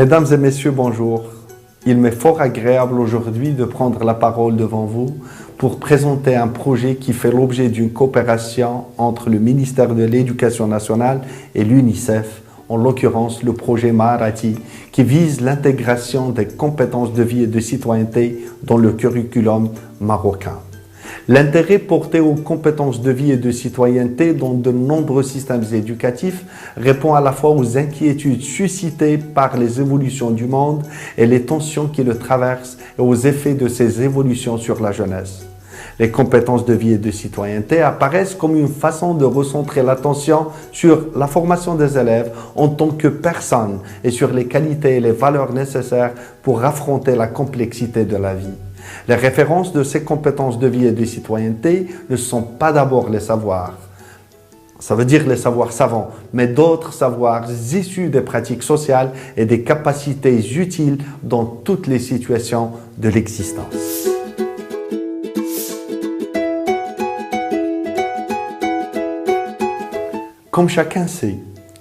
Mesdames et messieurs, bonjour. Il m'est fort agréable aujourd'hui de prendre la parole devant vous pour présenter un projet qui fait l'objet d'une coopération entre le ministère de l'Éducation nationale et l'UNICEF, en l'occurrence le projet Maharati, qui vise l'intégration des compétences de vie et de citoyenneté dans le curriculum marocain. L'intérêt porté aux compétences de vie et de citoyenneté dans de nombreux systèmes éducatifs répond à la fois aux inquiétudes suscitées par les évolutions du monde et les tensions qui le traversent et aux effets de ces évolutions sur la jeunesse. Les compétences de vie et de citoyenneté apparaissent comme une façon de recentrer l'attention sur la formation des élèves en tant que personnes et sur les qualités et les valeurs nécessaires pour affronter la complexité de la vie. Les références de ces compétences de vie et de citoyenneté ne sont pas d'abord les savoirs, ça veut dire les savoirs savants, mais d'autres savoirs issus des pratiques sociales et des capacités utiles dans toutes les situations de l'existence. Comme chacun sait,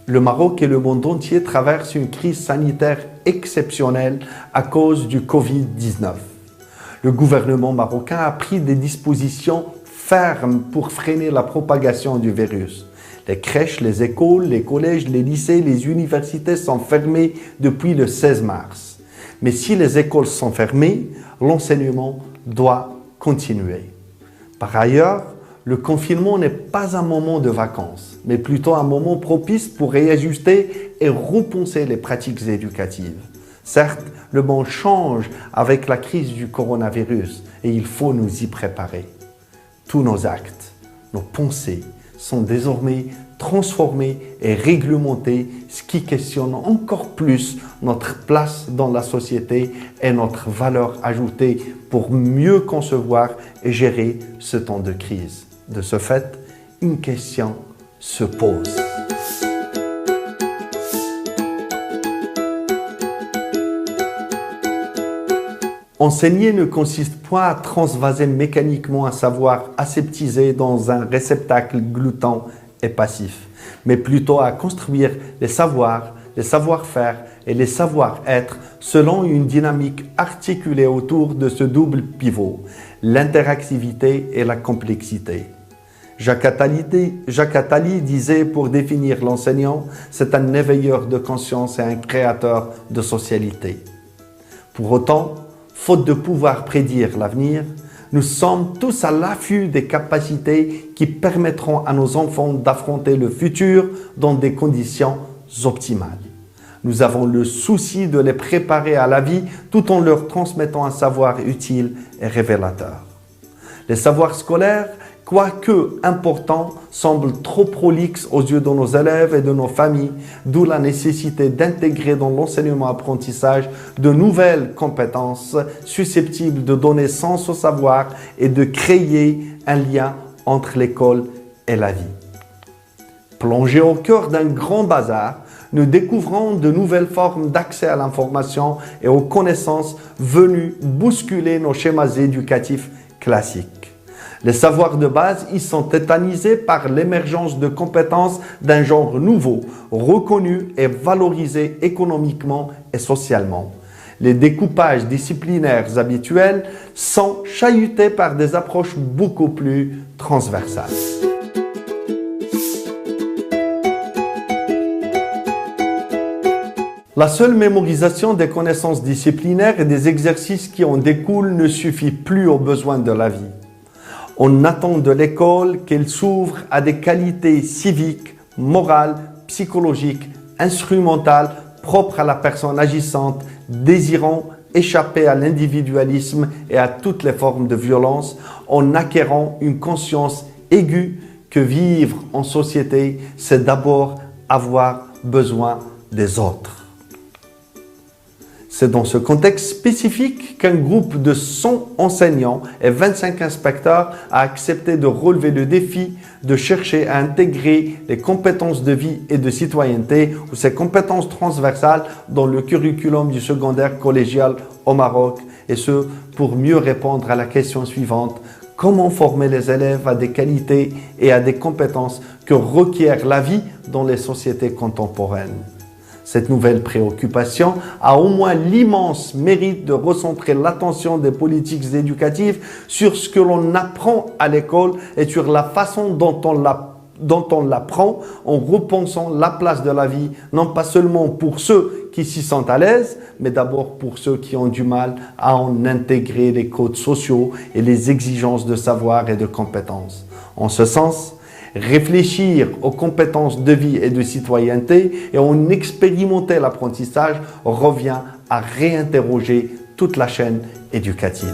le Maroc et le monde entier traversent une crise sanitaire exceptionnelle à cause du Covid-19. Le gouvernement marocain a pris des dispositions fermes pour freiner la propagation du virus. Les crèches, les écoles, les collèges, les lycées, les universités sont fermés depuis le 16 mars. Mais si les écoles sont fermées, l'enseignement doit continuer. Par ailleurs, le confinement n'est pas un moment de vacances, mais plutôt un moment propice pour réajuster et repenser les pratiques éducatives. Certes, le monde change avec la crise du coronavirus et il faut nous y préparer. Tous nos actes, nos pensées sont désormais transformés et réglementés, ce qui questionne encore plus notre place dans la société et notre valeur ajoutée pour mieux concevoir et gérer ce temps de crise. De ce fait, une question se pose. Enseigner ne consiste point à transvaser mécaniquement un savoir aseptisé dans un réceptacle glouton et passif, mais plutôt à construire les savoirs, les savoir-faire et les savoir-être selon une dynamique articulée autour de ce double pivot, l'interactivité et la complexité. Jacques Attali disait pour définir l'enseignant, c'est un éveilleur de conscience et un créateur de socialité. Pour autant, faute de pouvoir prédire l'avenir, nous sommes tous à l'affût des capacités qui permettront à nos enfants d'affronter le futur dans des conditions optimales. Nous avons le souci de les préparer à la vie tout en leur transmettant un savoir utile et révélateur. Les savoirs scolaires, quoique importants, semblent trop prolixes aux yeux de nos élèves et de nos familles, d'où la nécessité d'intégrer dans l'enseignement-apprentissage de nouvelles compétences susceptibles de donner sens au savoir et de créer un lien entre l'école et la vie. Plongés au cœur d'un grand bazar, nous découvrons de nouvelles formes d'accès à l'information et aux connaissances venues bousculer nos schémas éducatifs classiques. Les savoirs de base y sont tétanisés par l'émergence de compétences d'un genre nouveau, reconnu et valorisé économiquement et socialement. Les découpages disciplinaires habituels sont chahutés par des approches beaucoup plus transversales. La seule mémorisation des connaissances disciplinaires et des exercices qui en découlent ne suffit plus aux besoins de la vie. On attend de l'école qu'elle s'ouvre à des qualités civiques, morales, psychologiques, instrumentales, propres à la personne agissante, désirant échapper à l'individualisme et à toutes les formes de violence, en acquérant une conscience aiguë que vivre en société, c'est d'abord avoir besoin des autres. C'est dans ce contexte spécifique qu'un groupe de 100 enseignants et 25 inspecteurs a accepté de relever le défi de chercher à intégrer les compétences de vie et de citoyenneté ou ces compétences transversales dans le curriculum du secondaire collégial au Maroc, et ce pour mieux répondre à la question suivante: comment former les élèves à des qualités et à des compétences que requiert la vie dans les sociétés contemporaines? Cette nouvelle préoccupation a au moins l'immense mérite de recentrer l'attention des politiques éducatives sur ce que l'on apprend à l'école et sur la façon dont on l'apprend, en repensant la place de la vie, non pas seulement pour ceux qui s'y sentent à l'aise, mais d'abord pour ceux qui ont du mal à en intégrer les codes sociaux et les exigences de savoir et de compétences. En ce sens, réfléchir aux compétences de vie et de citoyenneté et en expérimenter l'apprentissage revient à réinterroger toute la chaîne éducative.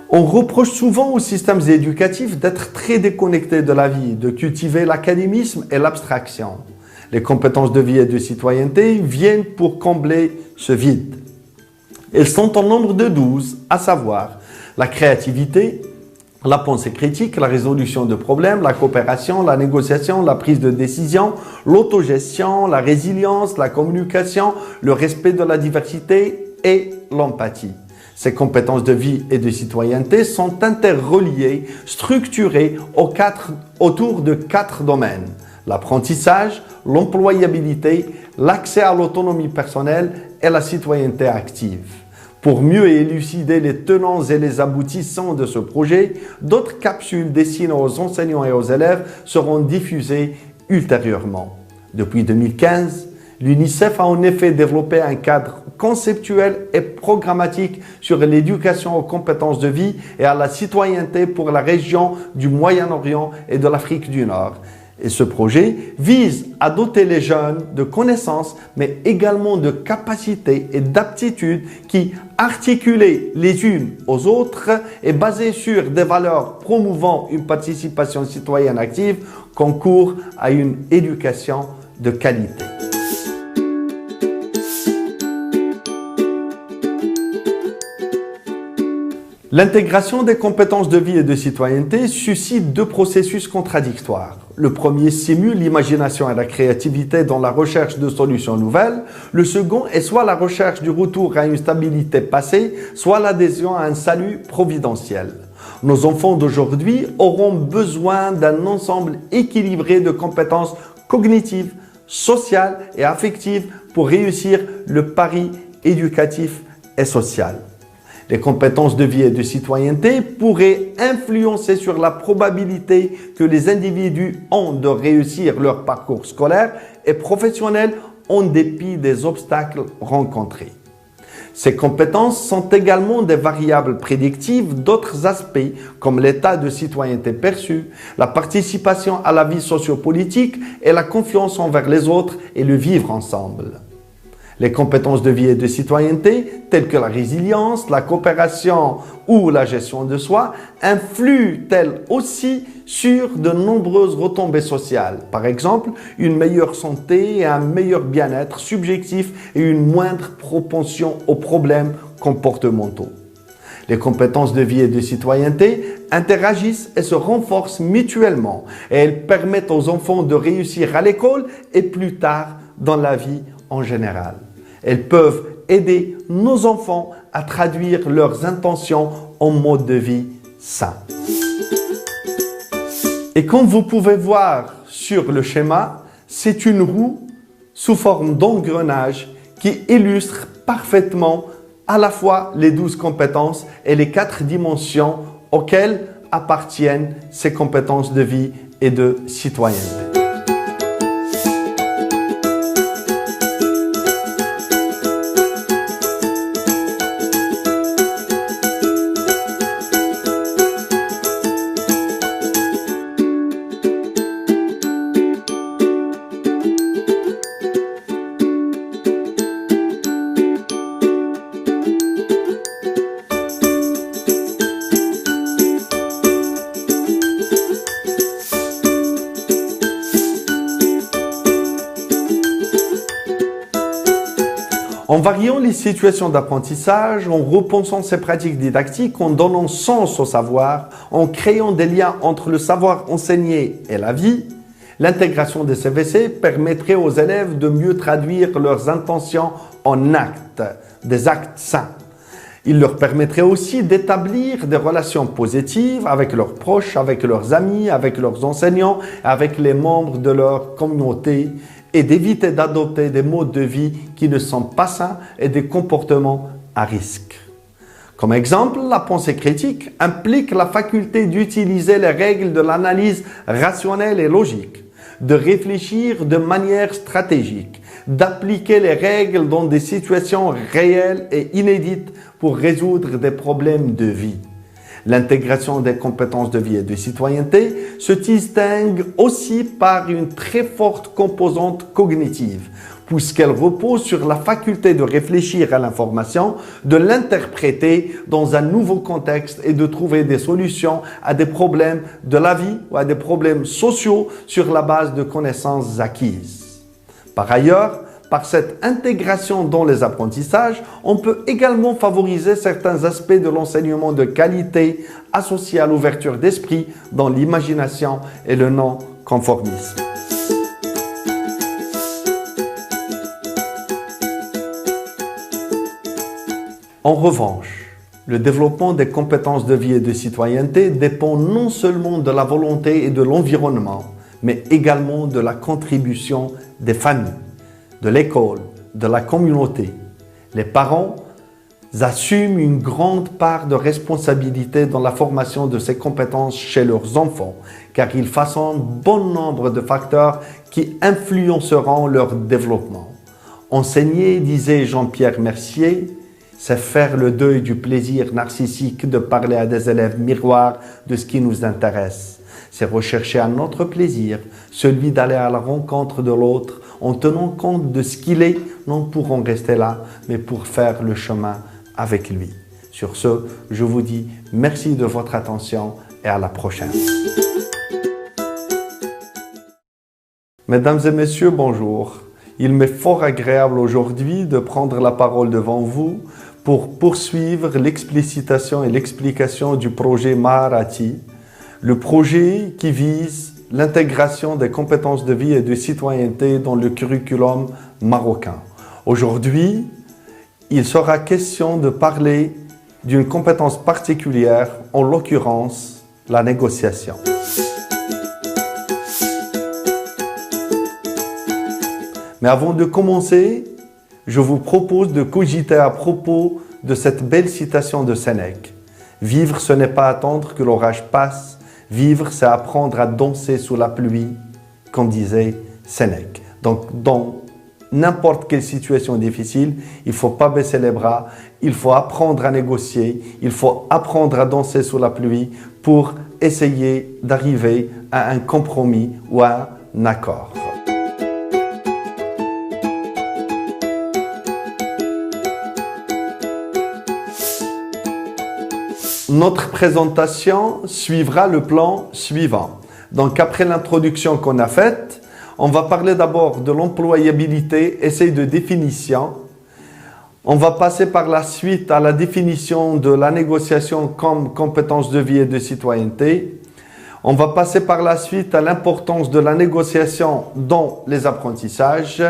On reproche souvent aux systèmes éducatifs d'être très déconnectés de la vie, de cultiver l'académisme et l'abstraction. Les compétences de vie et de citoyenneté viennent pour combler ce vide. Elles sont en nombre de 12, à savoir la créativité, la pensée critique, la résolution de problèmes, la coopération, la négociation, la prise de décision, l'autogestion, la résilience, la communication, le respect de la diversité et l'empathie. Ces compétences de vie et de citoyenneté sont interreliées, structurées autour de 4 domaines: l'apprentissage, l'employabilité, l'accès à l'autonomie personnelle et la citoyenneté active. Pour mieux élucider les tenants et les aboutissants de ce projet, d'autres capsules destinées aux enseignants et aux élèves seront diffusées ultérieurement. Depuis 2015, l'UNICEF a en effet développé un cadre conceptuel et programmatique sur l'éducation aux compétences de vie et à la citoyenneté pour la région du Moyen-Orient et de l'Afrique du Nord. Et ce projet vise à doter les jeunes de connaissances, mais également de capacités et d'aptitudes qui, articulées les unes aux autres et basées sur des valeurs promouvant une participation citoyenne active, concourent à une éducation de qualité. L'intégration des compétences de vie et de citoyenneté suscite 2 processus contradictoires. Le premier simule l'imagination et la créativité dans la recherche de solutions nouvelles. Le second est soit la recherche du retour à une stabilité passée, soit l'adhésion à un salut providentiel. Nos enfants d'aujourd'hui auront besoin d'un ensemble équilibré de compétences cognitives, sociales et affectives pour réussir le pari éducatif et social. Les compétences de vie et de citoyenneté pourraient influencer sur la probabilité que les individus ont de réussir leur parcours scolaire et professionnel en dépit des obstacles rencontrés. Ces compétences sont également des variables prédictives d'autres aspects comme l'état de citoyenneté perçu, la participation à la vie sociopolitique et la confiance envers les autres et le vivre ensemble. Les compétences de vie et de citoyenneté, telles que la résilience, la coopération ou la gestion de soi, influent elles aussi sur de nombreuses retombées sociales. Par exemple, une meilleure santé et un meilleur bien-être subjectif et une moindre propension aux problèmes comportementaux. Les compétences de vie et de citoyenneté interagissent et se renforcent mutuellement et elles permettent aux enfants de réussir à l'école et plus tard dans la vie en général. Elles peuvent aider nos enfants à traduire leurs intentions en mode de vie sain. Et comme vous pouvez voir sur le schéma, c'est une roue sous forme d'engrenage qui illustre parfaitement à la fois les 12 compétences et les 4 dimensions auxquelles appartiennent ces compétences de vie et de citoyenneté. En variant les situations d'apprentissage, en repensant ces pratiques didactiques, en donnant sens au savoir, en créant des liens entre le savoir enseigné et la vie, l'intégration des CVC permettrait aux élèves de mieux traduire leurs intentions en actes, des actes sains. Il leur permettrait aussi d'établir des relations positives avec leurs proches, avec leurs amis, avec leurs enseignants, avec les membres de leur communauté et d'éviter d'adopter des modes de vie qui ne sont pas sains et des comportements à risque. Comme exemple, la pensée critique implique la faculté d'utiliser les règles de l'analyse rationnelle et logique, de réfléchir de manière stratégique, d'appliquer les règles dans des situations réelles et inédites pour résoudre des problèmes de vie. L'intégration des compétences de vie et de citoyenneté se distingue aussi par une très forte composante cognitive, puisqu'elle repose sur la faculté de réfléchir à l'information, de l'interpréter dans un nouveau contexte et de trouver des solutions à des problèmes de la vie ou à des problèmes sociaux sur la base de connaissances acquises. Par ailleurs, par cette intégration dans les apprentissages, on peut également favoriser certains aspects de l'enseignement de qualité associés à l'ouverture d'esprit dans l'imagination et le non-conformisme. En revanche, le développement des compétences de vie et de citoyenneté dépend non seulement de la volonté et de l'environnement, mais également de la contribution des familles, de l'école, de la communauté. Les parents assument une grande part de responsabilité dans la formation de ces compétences chez leurs enfants, car ils façonnent bon nombre de facteurs qui influenceront leur développement. Enseigner, disait Jean-Pierre Mercier, c'est faire le deuil du plaisir narcissique de parler à des élèves miroirs de ce qui nous intéresse. C'est rechercher un autre plaisir, celui d'aller à la rencontre de l'autre en tenant compte de ce qu'il est, non pour en rester là, mais pour faire le chemin avec lui. Sur ce, je vous dis merci de votre attention et à la prochaine. Mesdames et messieurs, bonjour. Il m'est fort agréable aujourd'hui de prendre la parole devant vous pour poursuivre l'explicitation et l'explication du projet Maharati, le projet qui vise l'intégration des compétences de vie et de citoyenneté dans le curriculum marocain. Aujourd'hui, il sera question de parler d'une compétence particulière, en l'occurrence la négociation. Mais avant de commencer, je vous propose de cogiter à propos de cette belle citation de Sénèque. « Vivre, ce n'est pas attendre que l'orage passe. Vivre, c'est apprendre à danser sous la pluie », comme disait Sénèque. Donc, dans n'importe quelle situation difficile, il ne faut pas baisser les bras, il faut apprendre à négocier, il faut apprendre à danser sous la pluie pour essayer d'arriver à un compromis ou à un accord. Notre présentation suivra le plan suivant. Donc, après l'introduction qu'on a faite, on va parler d'abord de l'employabilité, essai de définition. On va passer par la suite à la définition de la négociation comme compétence de vie et de citoyenneté. On va passer par la suite à l'importance de la négociation dans les apprentissages.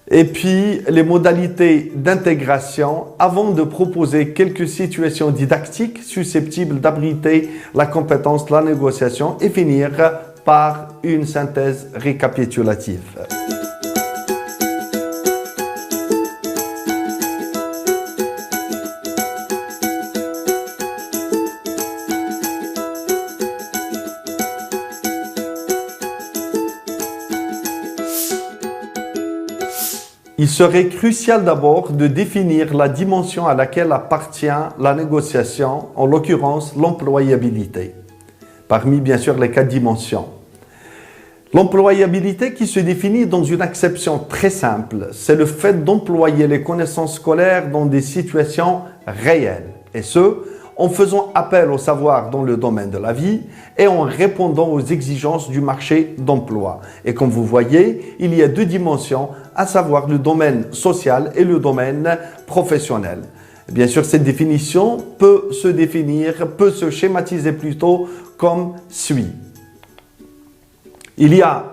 Et puis, les modalités d'intégration avant de proposer quelques situations didactiques susceptibles d'abriter la compétence de la négociation et finir par une synthèse récapitulative. Il serait crucial d'abord de définir la dimension à laquelle appartient la négociation, en l'occurrence l'employabilité, parmi bien sûr les 4 dimensions. L'employabilité qui se définit dans une acception très simple, c'est le fait d'employer les connaissances scolaires dans des situations réelles, et ce, en faisant appel au savoir dans le domaine de la vie et en répondant aux exigences du marché d'emploi. Et comme vous voyez, il y a 2 dimensions, à savoir le domaine social et le domaine professionnel. Bien sûr, cette définition peut se schématiser plutôt comme suit. Il y a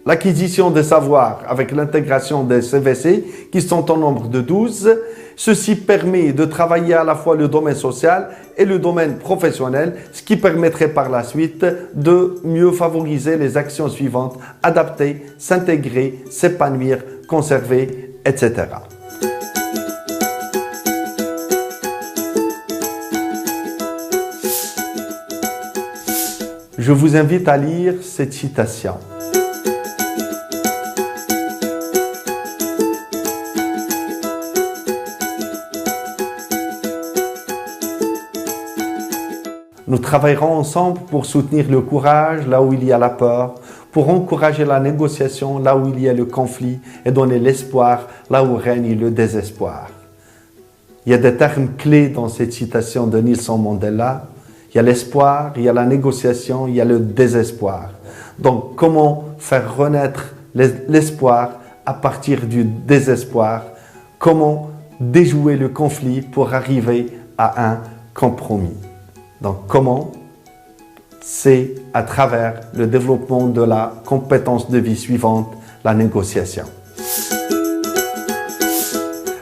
l'acquisition des savoirs avec l'intégration des CVC qui sont au nombre de 12. Ceci permet de travailler à la fois le domaine social et le domaine professionnel, ce qui permettrait par la suite de mieux favoriser les actions suivantes: adapter, s'intégrer, s'épanouir, conserver, etc. Je vous invite à lire cette citation. Nous travaillerons ensemble pour soutenir le courage là où il y a la peur, pour encourager la négociation là où il y a le conflit et donner l'espoir là où règne le désespoir. Il y a des termes clés dans cette citation de Nelson Mandela. Il y a l'espoir, il y a la négociation, il y a le désespoir. Donc, comment faire renaître l'espoir à partir du désespoir? Comment déjouer le conflit pour arriver à un compromis? Donc, comment? C'est à travers le développement de la compétence de vie suivante, la négociation.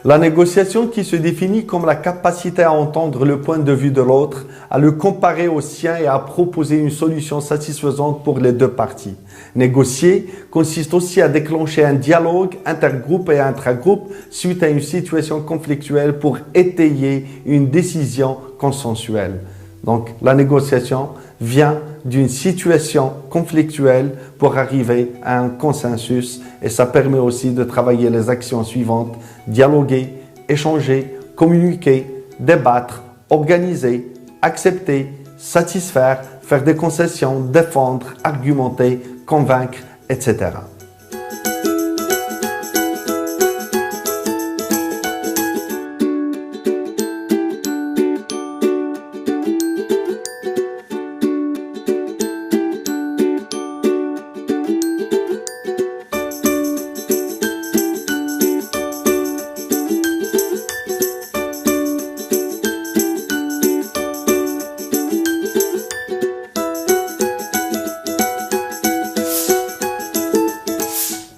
La négociation qui se définit comme la capacité à entendre le point de vue de l'autre, à le comparer au sien et à proposer une solution satisfaisante pour les deux parties. Négocier consiste aussi à déclencher un dialogue intergroupe et intragroupe suite à une situation conflictuelle pour étayer une décision consensuelle. Donc, la négociation vient d'une situation conflictuelle pour arriver à un consensus et ça permet aussi de travailler les actions suivantes: dialoguer, échanger, communiquer, débattre, organiser, accepter, satisfaire, faire des concessions, défendre, argumenter, convaincre, etc.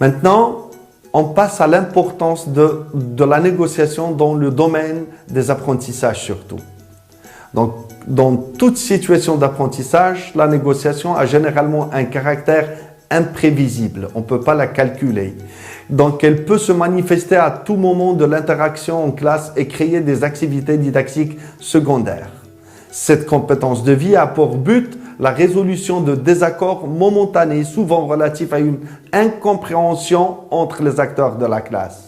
Maintenant, on passe à l'importance de la négociation dans le domaine des apprentissages surtout. Donc, dans toute situation d'apprentissage, la négociation a généralement un caractère imprévisible. On ne peut pas la calculer. Donc, elle peut se manifester à tout moment de l'interaction en classe et créer des activités didactiques secondaires. Cette compétence de vie a pour but la résolution de désaccords momentanés, souvent relatifs à une incompréhension entre les acteurs de la classe.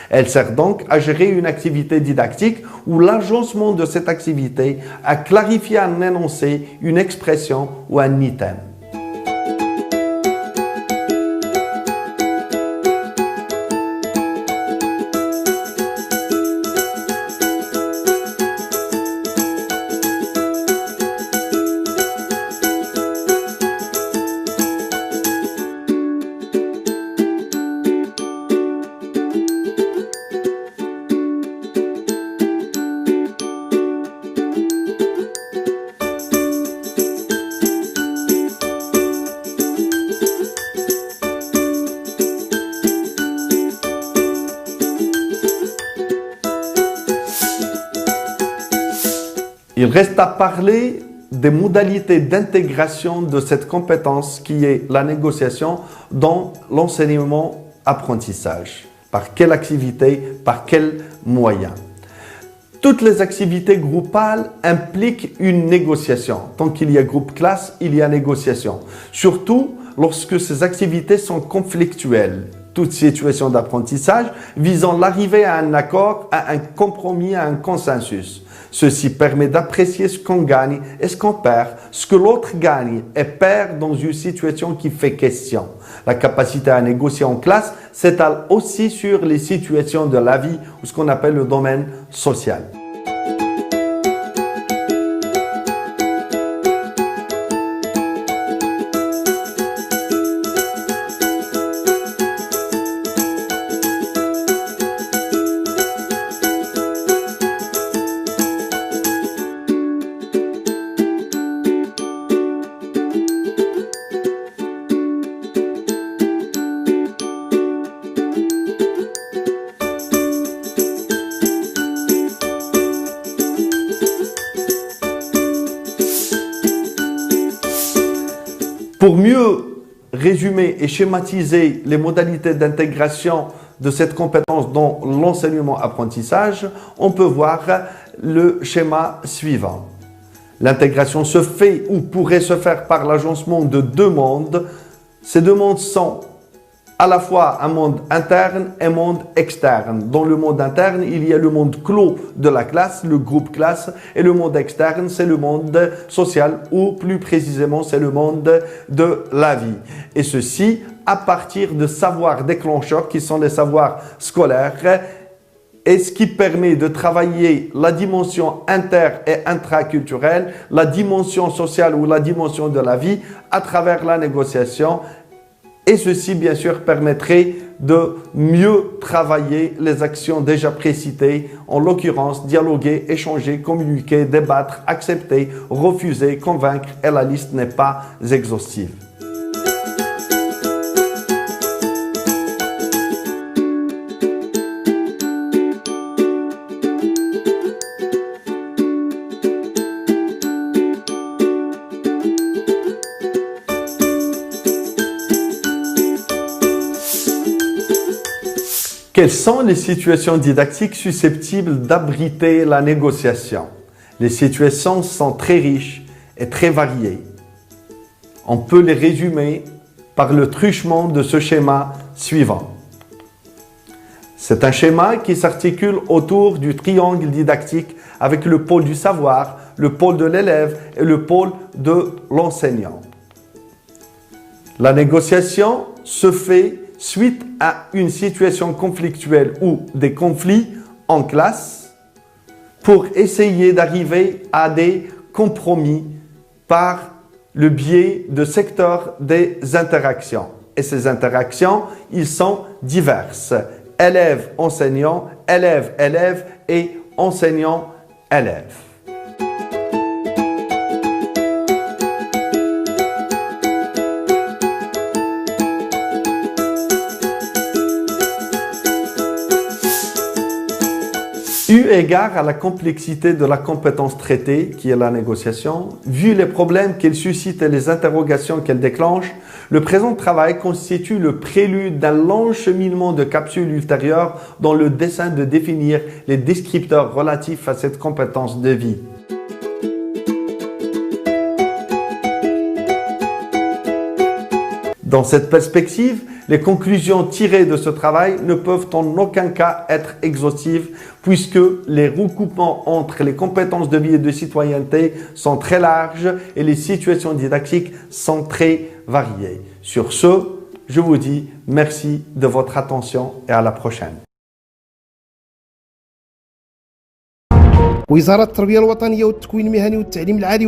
Elle sert donc à gérer une activité didactique ou l'agencement de cette activité, à clarifier un énoncé, une expression ou un item. Il reste à parler des modalités d'intégration de cette compétence qui est la négociation dans l'enseignement-apprentissage. Par quelle activité, par quels moyens? Toutes les activités groupales impliquent une négociation. Tant qu'il y a groupe classe, il y a négociation. Surtout lorsque ces activités sont conflictuelles. Toute situation d'apprentissage visant l'arrivée à un accord, à un compromis, à un consensus. Ceci permet d'apprécier ce qu'on gagne et ce qu'on perd, ce que l'autre gagne et perd dans une situation qui fait question. La capacité à négocier en classe s'étale aussi sur les situations de la vie ou ce qu'on appelle le domaine social. Pour mieux résumer et schématiser les modalités d'intégration de cette compétence dans l'enseignement-apprentissage, on peut voir le schéma suivant. L'intégration se fait ou pourrait se faire par l'agencement de deux mondes. Ces deux mondes sont à la fois un monde interne et un monde externe. Dans le monde interne, il y a le monde clos de la classe, le groupe classe, et le monde externe, c'est le monde social, ou plus précisément, c'est le monde de la vie. Et ceci à partir de savoirs déclencheurs qui sont les savoirs scolaires, et ce qui permet de travailler la dimension inter- et intraculturelle, la dimension sociale ou la dimension de la vie à travers la négociation. Et ceci, bien sûr, permettrait de mieux travailler les actions déjà précitées, en l'occurrence dialoguer, échanger, communiquer, débattre, accepter, refuser, convaincre, et la liste n'est pas exhaustive. Quelles sont les situations didactiques susceptibles d'abriter la négociation? Les situations sont très riches et très variées. On peut les résumer par le truchement de ce schéma suivant. C'est un schéma qui s'articule autour du triangle didactique avec le pôle du savoir, le pôle de l'élève et le pôle de l'enseignant. La négociation se fait suite à une situation conflictuelle ou des conflits en classe pour essayer d'arriver à des compromis par le biais de secteurs des interactions. Et ces interactions, ils sont diverses. Élève-enseignant, élève-élève et enseignant-élève. Eu égard à la complexité de la compétence traitée, qui est la négociation, vu les problèmes qu'elle suscite et les interrogations qu'elle déclenche, le présent travail constitue le prélude d'un long cheminement de capsules ultérieures dans le dessein de définir les descripteurs relatifs à cette compétence de vie. Dans cette perspective, les conclusions tirées de ce travail ne peuvent en aucun cas être exhaustives puisque les recoupements entre les compétences de vie et de citoyenneté sont très larges et les situations didactiques sont très variées. Sur ce, je vous dis merci de votre attention et à la prochaine. وزارة التربية الوطنية والتكوين المهني والتعليم العالي